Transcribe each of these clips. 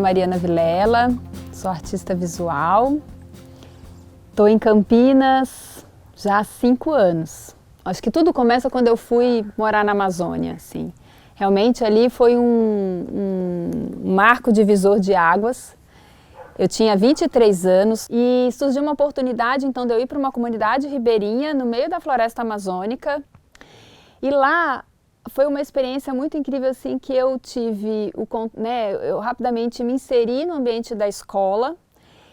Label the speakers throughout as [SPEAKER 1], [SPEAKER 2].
[SPEAKER 1] Mariana Vilela, sou artista visual. Estou em Campinas já há 5 anos. Acho que tudo começa quando eu fui morar na Amazônia, assim. Realmente ali foi um marco divisor de águas. Eu tinha 23 anos e surgiu uma oportunidade então de eu ir para uma comunidade ribeirinha no meio da floresta amazônica. E lá foi uma experiência muito incrível assim que eu tive, eu rapidamente me inseri no ambiente da escola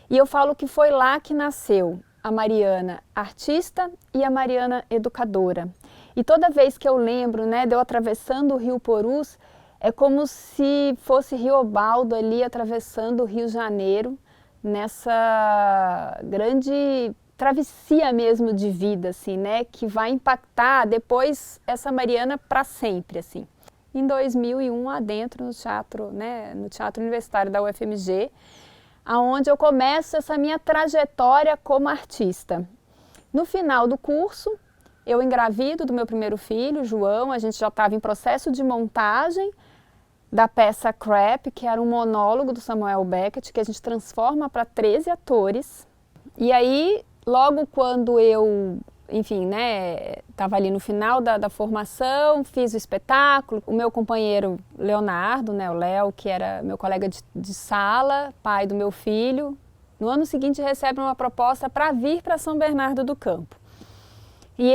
[SPEAKER 1] e eu falo que foi lá que nasceu a Mariana artista e a Mariana educadora. E toda vez que eu lembro, de eu atravessando o Rio Porus, é como se fosse Riobaldo ali atravessando o Rio Janeiro, nessa grande travessia mesmo de vida, assim, que vai impactar depois essa Mariana para sempre, assim. Em 2001, adentro no teatro, no Teatro Universitário da UFMG, aonde eu começo essa minha trajetória como artista. No final do curso, eu engravido do meu primeiro filho, João, a gente já estava em processo de montagem da peça Crap, que era um monólogo do Samuel Beckett, que a gente transforma para 13 atores. E aí, logo quando eu, estava ali no final da formação, fiz o espetáculo, o meu companheiro Leonardo, o Léo, que era meu colega de sala, pai do meu filho, no ano seguinte recebe uma proposta para vir para São Bernardo do Campo. E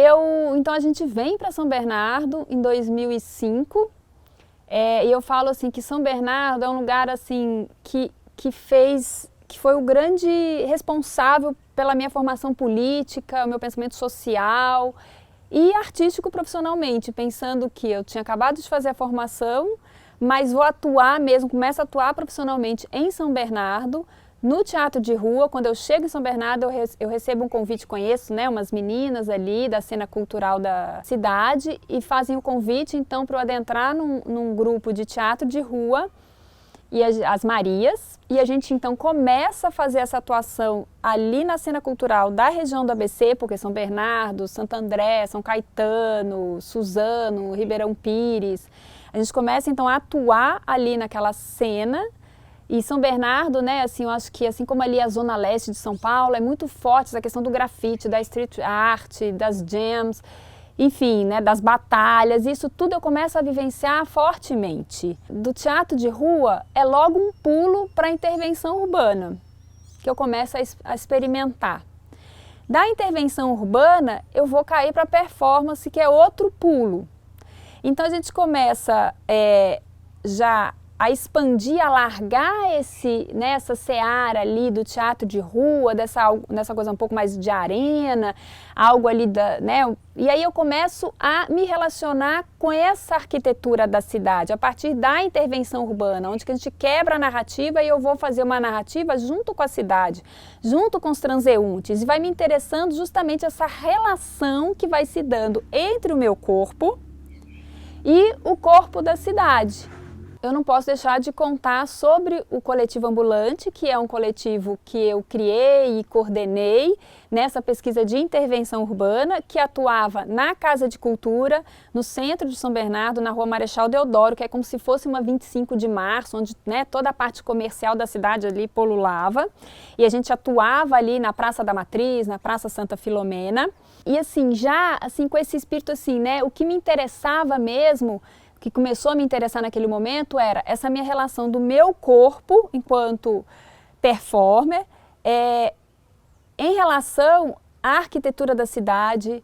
[SPEAKER 1] então a gente vem para São Bernardo em 2005, e eu falo assim que São Bernardo é um lugar assim que foi o grande responsável pela minha formação política, o meu pensamento social e artístico profissionalmente, pensando que eu tinha acabado de fazer a formação, mas vou atuar mesmo, começo a atuar profissionalmente em São Bernardo, no teatro de rua. Quando eu chego em São Bernardo, eu recebo um convite, conheço umas meninas ali da cena cultural da cidade e fazem o convite então para eu adentrar num grupo de teatro de rua, e as Marias, e a gente então começa a fazer essa atuação ali na cena cultural da região do ABC, porque São Bernardo, Santo André, São Caetano, Suzano, Ribeirão Pires, a gente começa então a atuar ali naquela cena. E São Bernardo, eu acho que assim como ali a zona leste de São Paulo, é muito forte essa questão do grafite, da street art, das jams, enfim, das batalhas, isso tudo eu começo a vivenciar fortemente. Do teatro de rua é logo um pulo para a intervenção urbana, que eu começo a experimentar. Da intervenção urbana, eu vou cair para a performance, que é outro pulo. Então a gente começa já a expandir, alargar essa seara ali do teatro de rua, dessa coisa um pouco mais de arena, algo ali e aí eu começo a me relacionar com essa arquitetura da cidade, a partir da intervenção urbana, onde que a gente quebra a narrativa e eu vou fazer uma narrativa junto com a cidade, junto com os transeuntes, e vai me interessando justamente essa relação que vai se dando entre o meu corpo e o corpo da cidade. Eu não posso deixar de contar sobre o Coletivo Ambulante, que é um coletivo que eu criei e coordenei nessa pesquisa de intervenção urbana, que atuava na Casa de Cultura, no centro de São Bernardo, na Rua Marechal Deodoro, que é como se fosse uma 25 de março, onde toda a parte comercial da cidade ali pululava. E a gente atuava ali na Praça da Matriz, na Praça Santa Filomena. E assim, já assim, com esse espírito assim, o que me interessava mesmo, que começou a me interessar naquele momento, era essa minha relação do meu corpo enquanto performer em relação à arquitetura da cidade,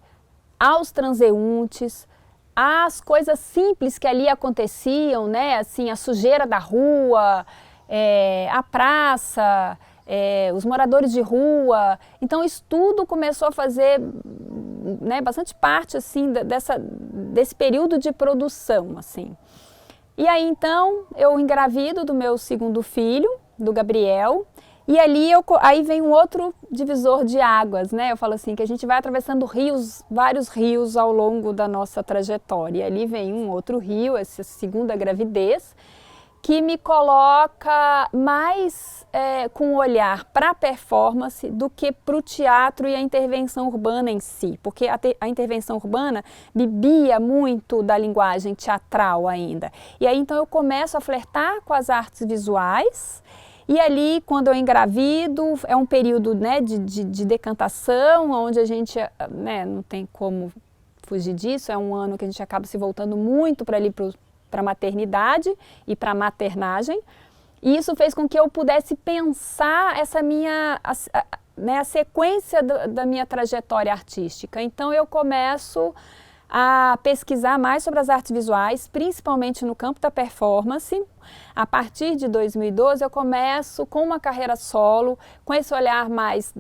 [SPEAKER 1] aos transeuntes, às coisas simples que ali aconteciam, assim, a sujeira da rua, a praça, os moradores de rua. Então isso tudo começou a fazer bastante parte assim, desse período de produção. Assim. E aí então eu engravido do meu segundo filho, do Gabriel, e ali aí vem um outro divisor de águas, Eu falo assim, que a gente vai atravessando rios, vários rios ao longo da nossa trajetória. E ali vem um outro rio, essa segunda gravidez, que me coloca mais com um olhar para a performance do que para o teatro e a intervenção urbana em si, porque a intervenção urbana bebia muito da linguagem teatral ainda. E aí então eu começo a flertar com as artes visuais E ali, quando eu engravido, é um período, né, de decantação, onde a gente, né, não tem como fugir disso, é um ano que a gente acaba se voltando muito para ali para a maternidade e para a maternagem. E isso fez com que eu pudesse pensar essa minha, né, a sequência da minha trajetória artística. Então eu começo a pesquisar mais sobre as artes visuais, principalmente no campo da performance. A partir de 2012 eu começo com uma carreira solo, com esse olhar mais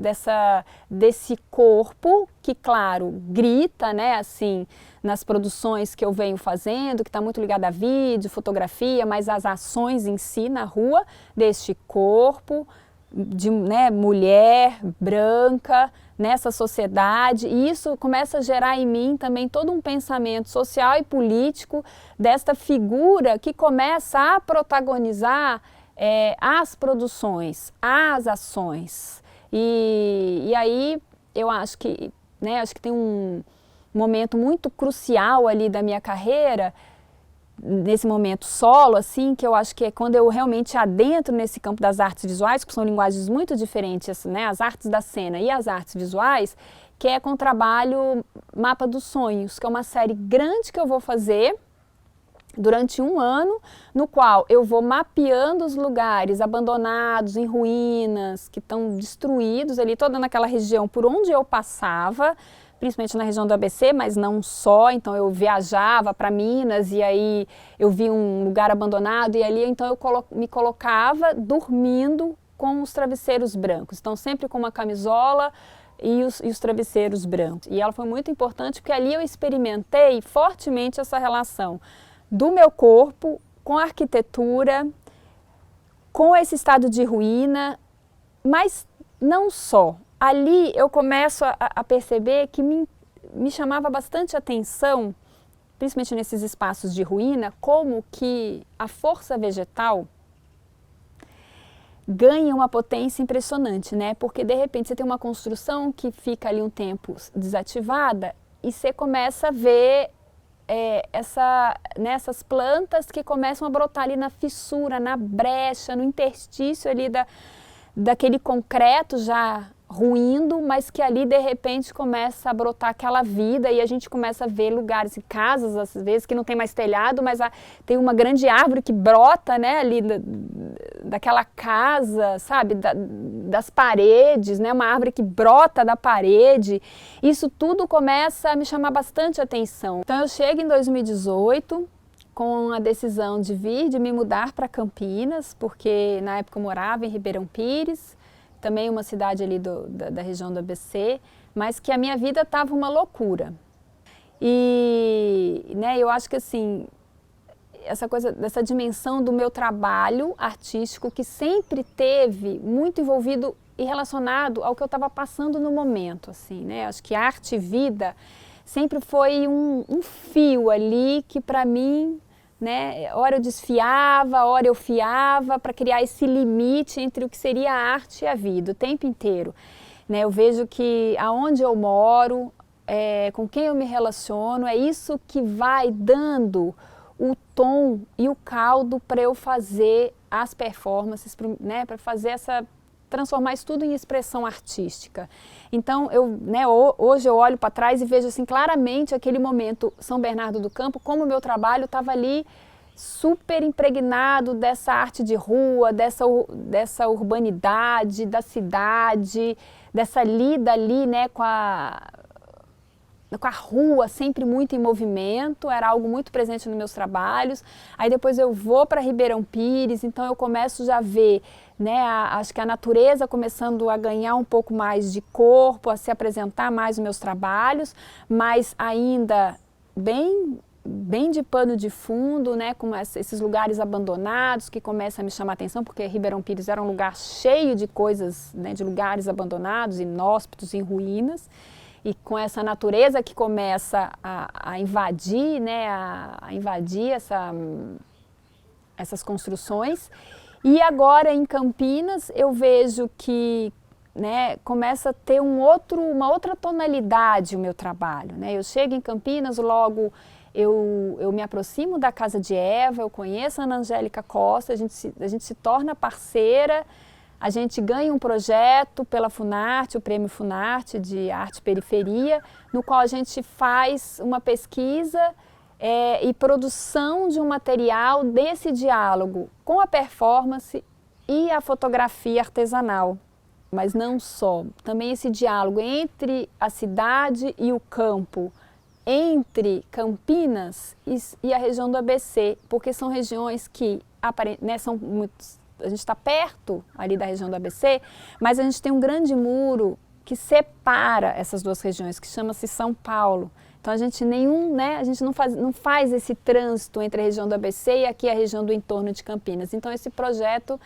[SPEAKER 1] desse corpo, que claro, grita, né, assim, nas produções que eu venho fazendo, que está muito ligada a vídeo, fotografia, mas as ações em si na rua, deste corpo, de, né, mulher, branca, nessa sociedade, e isso começa a gerar em mim também todo um pensamento social e político desta figura que começa a protagonizar as produções, as ações. E aí eu acho que, né, acho que tem um momento muito crucial ali da minha carreira, nesse momento solo, assim, que eu acho que é quando eu realmente adentro nesse campo das artes visuais, que são linguagens muito diferentes, né, as artes da cena e as artes visuais, que é com o trabalho Mapa dos Sonhos, que é uma série grande que eu vou fazer durante um ano, no qual eu vou mapeando os lugares abandonados, em ruínas, que estão destruídos ali, toda naquela região por onde eu passava, principalmente na região do ABC, mas não só. Então eu viajava para Minas e aí eu vi um lugar abandonado e ali então eu me colocava dormindo com os travesseiros brancos. Então sempre com uma camisola e os travesseiros brancos. E ela foi muito importante porque ali eu experimentei fortemente essa relação do meu corpo com a arquitetura, com esse estado de ruína, mas não só. Ali eu começo a perceber que me chamava bastante atenção, principalmente nesses espaços de ruína, como que a força vegetal ganha uma potência impressionante, né? Porque de repente você tem uma construção que fica ali um tempo desativada e você começa a ver essas plantas que começam a brotar ali na fissura, na brecha, no interstício ali daquele concreto já ruindo, mas que ali de repente começa a brotar aquela vida e a gente começa a ver lugares, casas às vezes que não tem mais telhado, mas tem uma grande árvore que brota, né, ali daquela casa, sabe, das paredes, né, uma árvore que brota da parede. Isso tudo começa a me chamar bastante atenção. Então eu chego em 2018 com a decisão de me mudar para Campinas, porque na época eu morava em Ribeirão Pires, também uma cidade ali da região do ABC, mas que a minha vida estava uma loucura. E, né, eu acho que assim, essa coisa, dessa dimensão do meu trabalho artístico que sempre teve muito envolvido e relacionado ao que eu estava passando no momento, assim, né? Acho que arte e vida sempre foi um fio ali que para mim, né, hora eu desfiava, hora eu fiava para criar esse limite entre o que seria a arte e a vida, o tempo inteiro. Né, eu vejo que aonde eu moro, com quem eu me relaciono, é isso que vai dando o tom e o caldo para eu fazer as performances, né, para fazer transformar isso tudo em expressão artística. Então, hoje eu olho para trás e vejo assim, claramente aquele momento São Bernardo do Campo, como o meu trabalho estava ali super impregnado dessa arte de rua, dessa urbanidade, da cidade, dessa lida ali, né, com a rua sempre muito em movimento, era algo muito presente nos meus trabalhos. Aí depois eu vou para Ribeirão Pires, então eu começo já a ver, né, acho que a natureza começando a ganhar um pouco mais de corpo, a se apresentar mais nos meus trabalhos, mas ainda bem de pano de fundo, né, com esses lugares abandonados que começam a me chamar a atenção, porque Ribeirão Pires era um lugar cheio de coisas, né, de lugares abandonados, inóspitos, em ruínas. E com essa natureza que começa a invadir, né, a invadir essas construções. E agora em Campinas eu vejo que, né, começa a ter uma outra tonalidade o meu trabalho. Né? Eu chego em Campinas, logo eu me aproximo da Casa de Eva, eu conheço a Ana Angélica Costa, a gente se torna parceira, a gente ganha um projeto pela Funarte, o Prêmio Funarte de Arte e Periferia, no qual a gente faz uma pesquisa e produção de um material desse diálogo com a performance e a fotografia artesanal. Mas não só, também esse diálogo entre a cidade e o campo, entre Campinas e a região do ABC, porque são regiões que são muitos. A gente está perto ali da região do ABC, mas a gente tem um grande muro que separa essas duas regiões, que chama-se São Paulo. Então a gente a gente não faz esse trânsito entre a região do ABC e aqui a região do entorno de Campinas. Então esse projeto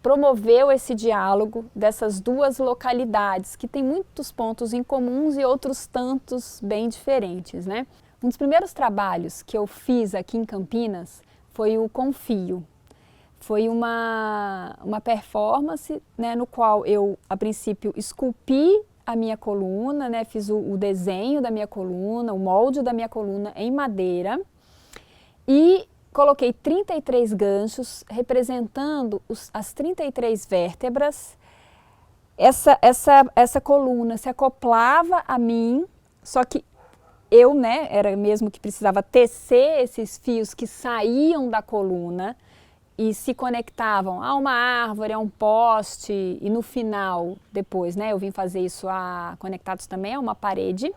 [SPEAKER 1] promoveu esse diálogo dessas duas localidades, que tem muitos pontos em comuns e outros tantos bem diferentes, né? Um dos primeiros trabalhos que eu fiz aqui em Campinas foi o Confio. Foi uma performance, né, no qual eu, a princípio, esculpi a minha coluna, né, fiz o desenho da minha coluna, o molde da minha coluna em madeira e coloquei 33 ganchos representando as 33 vértebras. Essa coluna se acoplava a mim, só que eu, né, era mesmo que precisava tecer esses fios que saíam da coluna e se conectavam a uma árvore, a um poste e no final, depois, né, eu vim fazer isso conectados também a uma parede.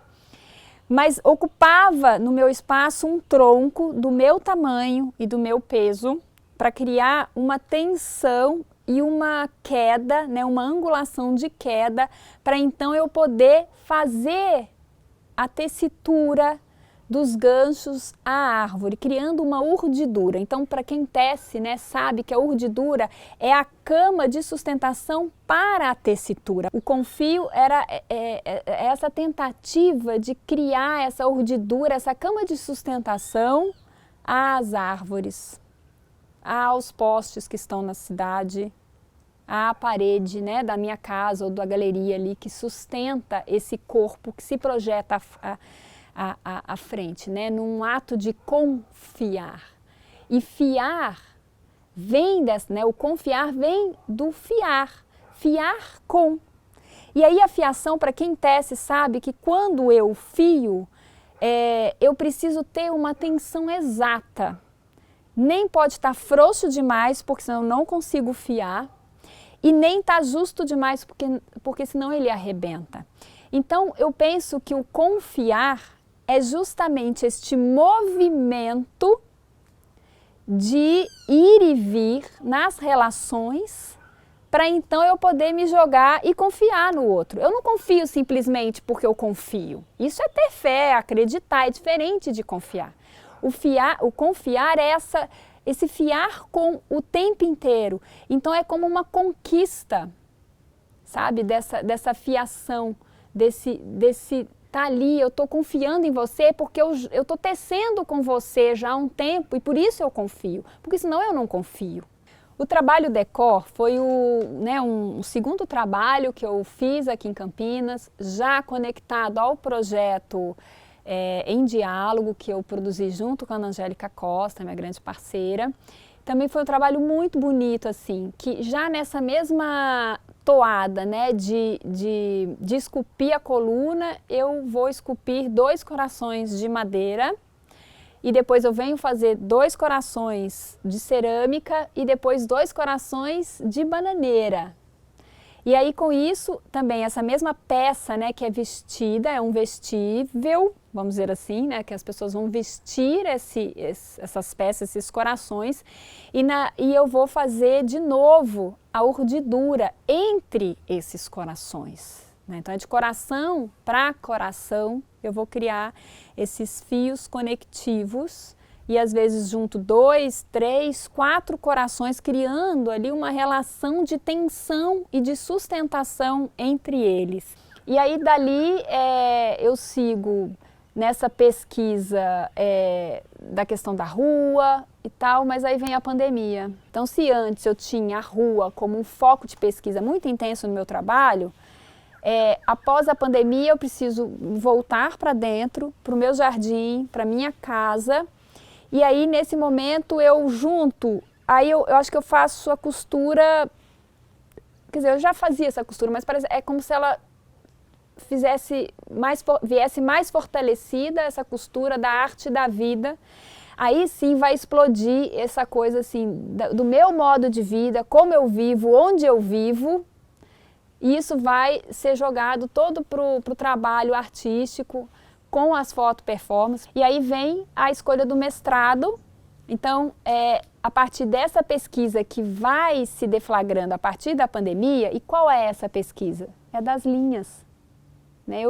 [SPEAKER 1] Mas ocupava no meu espaço um tronco do meu tamanho e do meu peso para criar uma tensão e uma queda, né, uma angulação de queda, para então eu poder fazer a tessitura dos ganchos à árvore, criando uma urdidura. Então, para quem tece, né, sabe que a urdidura é a cama de sustentação para a tessitura. O confio era essa tentativa de criar essa urdidura, essa cama de sustentação às árvores, aos postes que estão na cidade, à parede, né, da minha casa ou da galeria ali que sustenta esse corpo que se projeta à frente, né, num ato de confiar. E fiar vem né, o confiar vem do fiar com. E aí a fiação, para quem tece, sabe que quando eu fio, eu preciso ter uma tensão exata. Nem pode estar frouxo demais, porque senão eu não consigo fiar, e nem está justo demais, porque senão ele arrebenta. Então eu penso que o confiar é justamente este movimento de ir e vir nas relações para então eu poder me jogar e confiar no outro. Eu não confio simplesmente porque eu confio. Isso é ter fé, acreditar, é diferente de confiar. O confiar é esse fiar com o tempo inteiro. Então é como uma conquista, sabe, dessa fiação, desse tá ali, eu estou confiando em você porque eu estou tecendo com você já há um tempo e por isso eu confio, porque senão eu não confio. O trabalho Decor foi um segundo trabalho que eu fiz aqui em Campinas, já conectado ao projeto Em Diálogo, que eu produzi junto com a Ana Angélica Costa, minha grande parceira. Também foi um trabalho muito bonito, assim, que já nessa mesma toada, né, de esculpir a coluna, eu vou esculpir 2 corações de madeira e depois eu venho fazer 2 corações de cerâmica e depois 2 corações de bananeira. E aí com isso também essa mesma peça, né, que é vestida, é um vestível, vamos dizer assim, né, que as pessoas vão vestir essas peças, esses corações, e eu vou fazer de novo a urdidura entre esses corações, né? Então é de coração para coração, eu vou criar esses fios conectivos e às vezes junto 2, 3, 4 corações, criando ali uma relação de tensão e de sustentação entre eles. E aí dali eu sigo nessa pesquisa da questão da rua e tal, mas aí vem a pandemia. Então se antes eu tinha a rua como um foco de pesquisa muito intenso no meu trabalho, Após a pandemia, eu preciso voltar para dentro, para o meu jardim, para minha casa. E aí, nesse momento, eu junto, aí eu acho que eu faço a costura, quer dizer, eu já fazia essa costura, mas é como se ela viesse mais fortalecida, essa costura da arte da vida. Aí sim vai explodir essa coisa assim, do meu modo de vida, como eu vivo, onde eu vivo. E isso vai ser jogado todo para o trabalho artístico, com as foto-performances. E aí vem a escolha do mestrado. Então, a partir dessa pesquisa que vai se deflagrando a partir da pandemia, e qual é essa pesquisa? É das linhas. Né?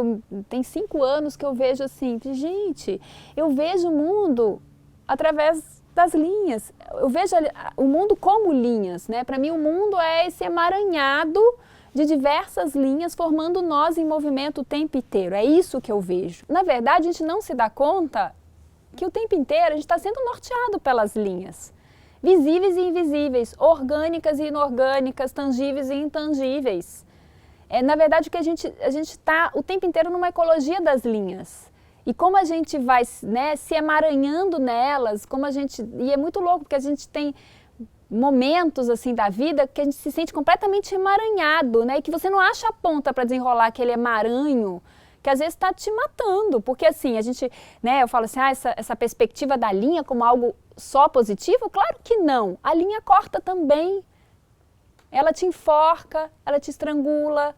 [SPEAKER 1] Tem 5 anos que eu vejo assim, gente, eu vejo o mundo através das linhas. Eu vejo o mundo como linhas. Né? Para mim, o mundo é esse emaranhado de diversas linhas formando nós em movimento o tempo inteiro. É isso que eu vejo. Na verdade, a gente não se dá conta que o tempo inteiro a gente está sendo norteado pelas linhas. Visíveis e invisíveis, orgânicas e inorgânicas, tangíveis e intangíveis. Na verdade, que a gente está o tempo inteiro numa ecologia das linhas. E como a gente vai, né, se emaranhando nelas, e é muito louco, porque a gente tem momentos assim da vida que a gente se sente completamente emaranhado, né? E que você não acha a ponta para desenrolar aquele emaranho que às vezes está te matando, porque assim, a gente, né, eu falo assim, essa perspectiva da linha como algo só positivo, claro que não, a linha corta também, ela te enforca, ela te estrangula,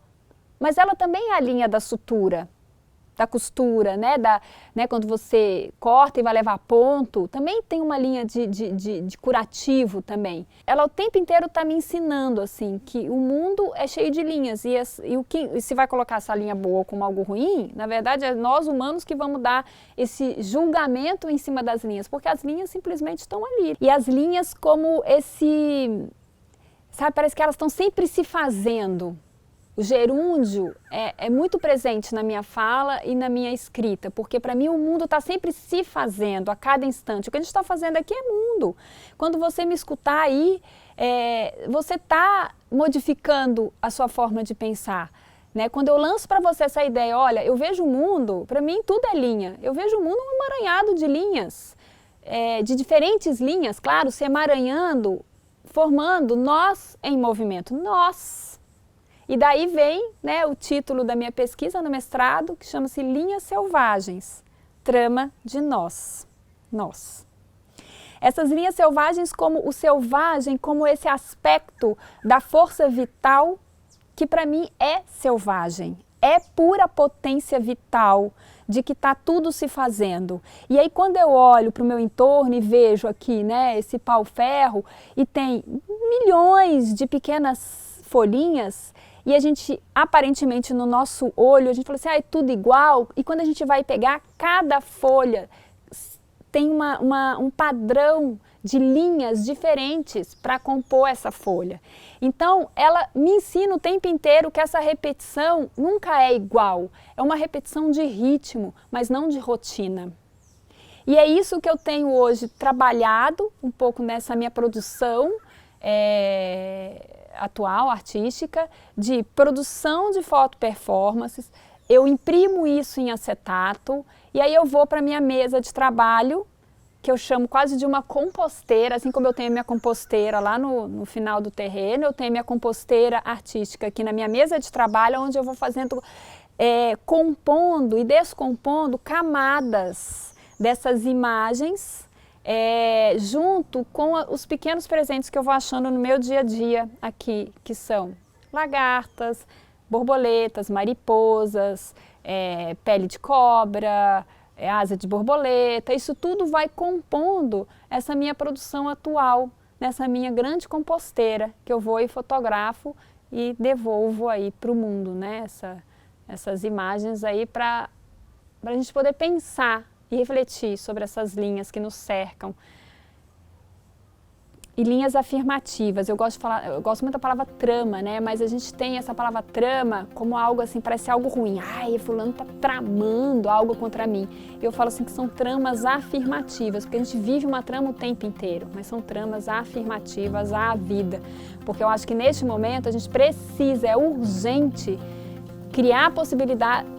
[SPEAKER 1] mas ela também é a linha da sutura, da costura, né, quando você corta e vai levar ponto, também tem uma linha de curativo também. Ela o tempo inteiro está me ensinando assim, que o mundo é cheio de linhas e se vai colocar essa linha boa como algo ruim, na verdade é nós humanos que vamos dar esse julgamento em cima das linhas, porque as linhas simplesmente estão ali. E as linhas como sabe, parece que elas estão sempre se fazendo. O gerúndio é muito presente na minha fala e na minha escrita, porque para mim o mundo está sempre se fazendo a cada instante. O que a gente está fazendo aqui é mundo. Quando você me escutar aí, você está modificando a sua forma de pensar. Né? Quando eu lanço para você essa ideia, olha, eu vejo o mundo, para mim tudo é linha. Eu vejo o mundo um emaranhado de linhas, de diferentes linhas, claro, se emaranhando, formando nós em movimento. Nós. E daí vem, né, o título da minha pesquisa no mestrado, que chama-se Linhas Selvagens, trama de nós. Nós. Essas linhas selvagens como o selvagem, como esse aspecto da força vital, que para mim é selvagem, é pura potência vital, de que está tudo se fazendo. E aí quando eu olho para o meu entorno e vejo aqui, né, esse pau-ferro, e tem milhões de pequenas folhinhas, e a gente, aparentemente, no nosso olho, a gente fala assim, é tudo igual. E quando a gente vai pegar, cada folha tem um padrão de linhas diferentes para compor essa folha. Então, ela me ensina o tempo inteiro que essa repetição nunca é igual. É uma repetição de ritmo, mas não de rotina. E é isso que eu tenho hoje trabalhado um pouco nessa minha produção atual, artística, de produção de foto-performances. Eu imprimo isso em acetato e aí eu vou para a minha mesa de trabalho, que eu chamo quase de uma composteira, assim como eu tenho a minha composteira lá no final do terreno, eu tenho a minha composteira artística aqui na minha mesa de trabalho, onde eu vou fazendo, compondo e descompondo camadas dessas imagens, junto com os pequenos presentes que eu vou achando no meu dia a dia aqui, que são lagartas, borboletas, mariposas, pele de cobra, asa de borboleta. Isso tudo vai compondo essa minha produção atual, nessa minha grande composteira, que eu vou e fotografo e devolvo aí para o mundo, né? Essas imagens aí para a gente poder pensar e refletir sobre essas linhas que nos cercam. E linhas afirmativas, eu gosto muito da palavra trama, né? Mas a gente tem essa palavra trama como algo assim, parece algo ruim. Ai, fulano tá tramando algo contra mim. Eu falo assim que são tramas afirmativas, porque a gente vive uma trama o tempo inteiro, mas são tramas afirmativas à vida. Porque eu acho que neste momento a gente precisa, é urgente criar a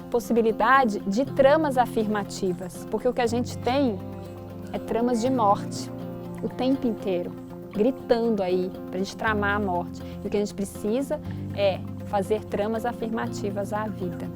[SPEAKER 1] possibilidade de tramas afirmativas, porque o que a gente tem é tramas de morte o tempo inteiro, gritando aí para a gente tramar a morte. E o que a gente precisa é fazer tramas afirmativas à vida.